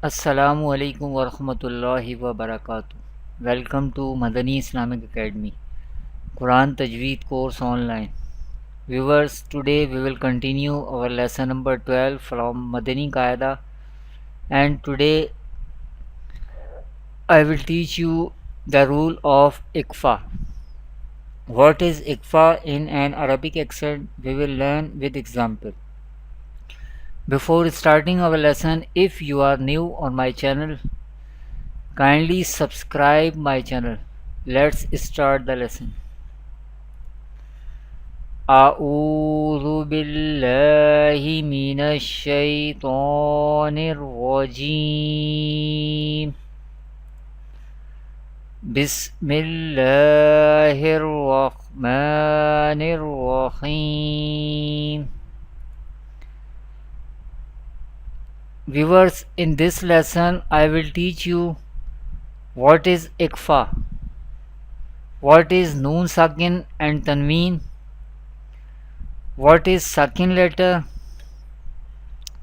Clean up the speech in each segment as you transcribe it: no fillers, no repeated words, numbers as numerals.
Assalamu alaikum warahmatullahi wabarakatuh. Welcome to Madani Islamic Academy, Quran Tajweed course online. Viewers, today we will continue our lesson number 12 from Madani Qaida, and today I will teach you the rule of Ikhfa. What is Ikhfa in an Arabic accent? We will learn with example. Before starting our lesson, if you are new on my channel, kindly subscribe my channel. Let's start the lesson. أعوذ بالله من الشيطان الرجيم. بسم الله الرحمن الرحيم. Viewers, in this lesson I will teach you what is Ikhfa, what is Noon Sakin and Tanween, what is Sakin letter,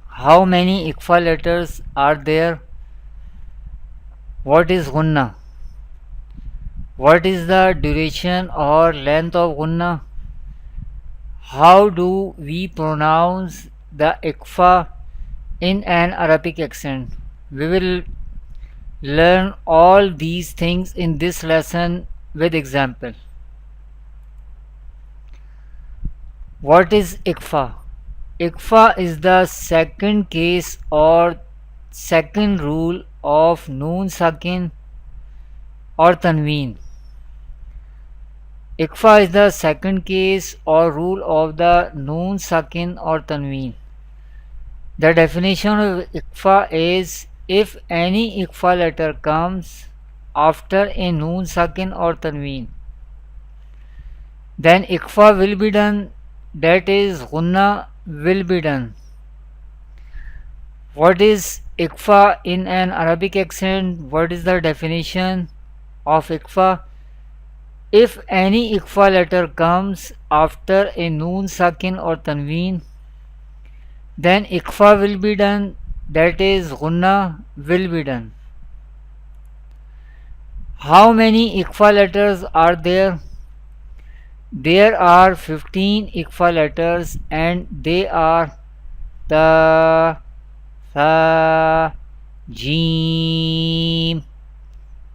how many Ikhfa letters are there, what is Gunna, what is the duration or length of Gunna, how do we pronounce the Ikhfa in an Arabic accent. We will learn all these things in this lesson with example. What is Ikhfa? Ikhfa is the second case or second rule of Noon Sakin or Tanween. Ikhfa is the second case or rule of the Noon Sakin or Tanween. The definition of Ikhfa is if any Ikhfa letter comes after a Noon Sakin or Tanween, then Ikhfa will be done, that is Gunna will be done. What is Ikhfa in an Arabic accent? What is the definition of Ikhfa? If any Ikhfa letter comes after a Noon Sakin or Tanween, then Ikhfa will be done, that is Gunna will be done. How many Ikhfa letters are there? There are 15 Ikhfa letters and they are Ta, Tha, Jeem,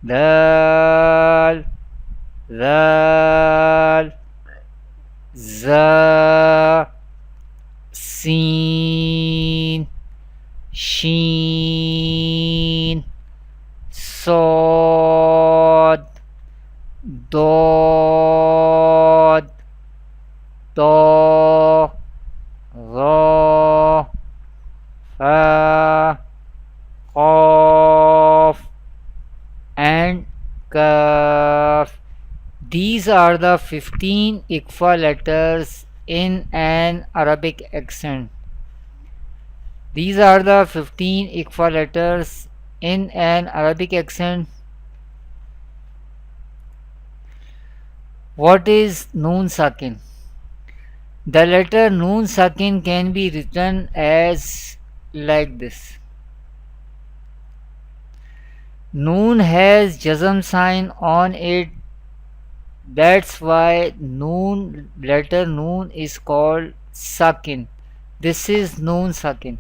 Dal, Zal, Za, Sin, Sheen, Sod, Dod, Da, Ra, Fa, Qaf and Kaf. These are the 15 Ikhfa letters in an Arabic accent. These are the 15 Ikhfa letters in an Arabic accent. What is Noon Sakin? The letter Noon Sakin can be written as like this. Noon has Jazm sign on it. That's why Noon, letter Noon is called Sakin. This is Noon Sakin.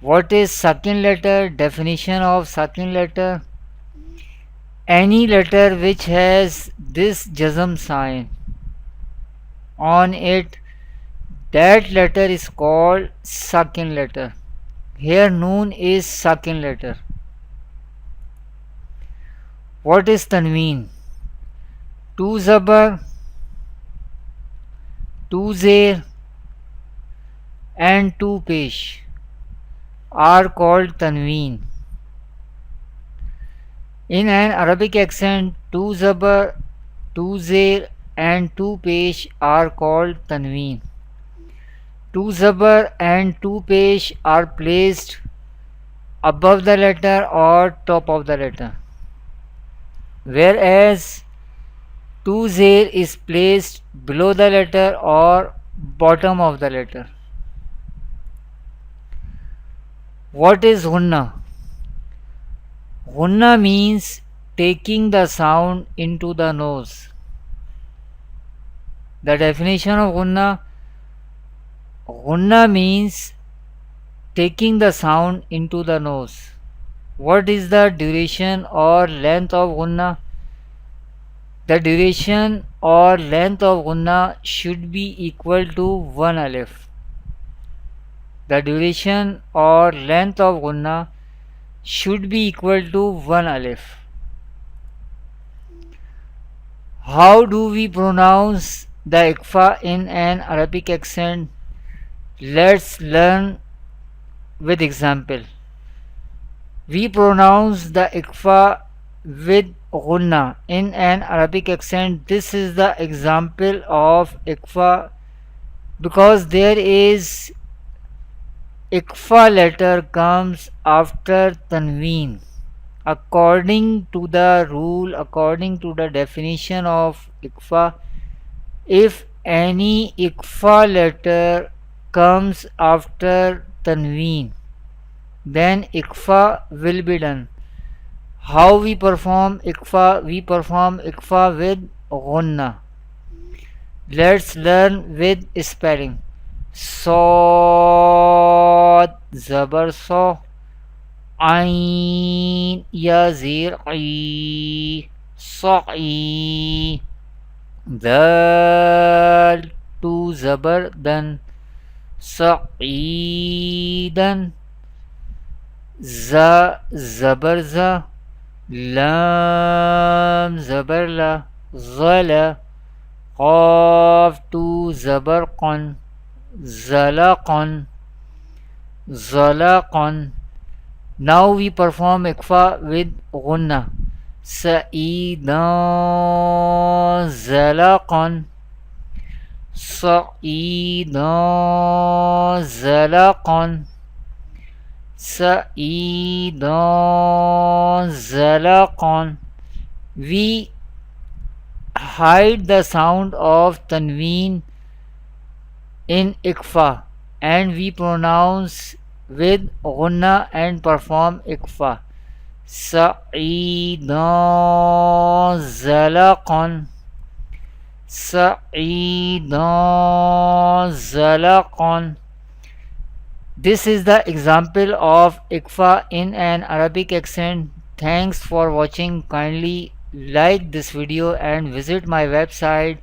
What is Sakin letter? Definition of Sakin letter: any letter which has this Jazm sign on it, that letter is called Sakin letter. Here Noon is Sakin letter. What is Tanween? Two Zabar, two Zer and two Pesh are called Tanween. In an Arabic accent, two Zabar, two Zer and two Pesh are called Tanween. Two Zabar and two Pesh are placed above the letter or top of the letter, whereas two Zer is placed below the letter or bottom of the letter. What is Gunna? Gunna means taking the sound into the nose. The definition of Gunna means taking the sound into the nose. What is the duration or length of Gunna? The duration or length of Gunna should be equal to 1 alif. The duration or length of Gunna should be equal to 1 alif. How do we pronounce the Ikhfa in an Arabic accent? Let's learn with example. We pronounce the Ikhfa with Gunna in an Arabic accent. This is the example of Ikhfa because there is Ikhfa letter comes after Tanween. According to the rule, according to the definition of Ikhfa, if any Ikhfa letter comes after Tanween, then Ikhfa will be done. How we perform Ikhfa? We perform Ikhfa with Gunna. Let's learn with spelling. Sad Zabar So, Ain Ya Zir I, Sa'i, Dal Tu Zabar Dan, Sa'idan, Za Zabar Za, Lam Zabar La, Zala, Qaf Tu Zabar Qan, Zalaqan, Zalaqan. Now we perform Ikhfa with Gunna. Sa'idan Zalaqan, Sa'idan Zalaqan, Sa'idan Zalaqan. We hide the sound of Tanween in Ikhfa and we pronounce with Gunna and perform Ikhfa. Sa'idan Zalaqan, Sa'idan Zalaqan. This is the example of Ikhfa in an Arabic accent. Thanks for watching. Kindly like this video and visit my website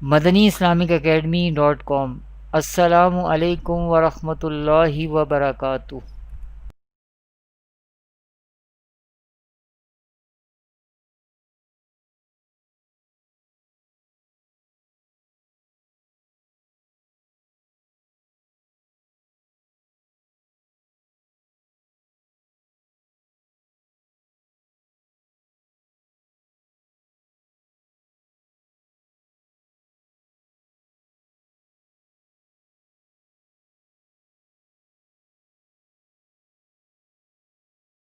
madaniislamicacademy.com. Assalamu alaikum wa rahmatullahi wa barakatuh.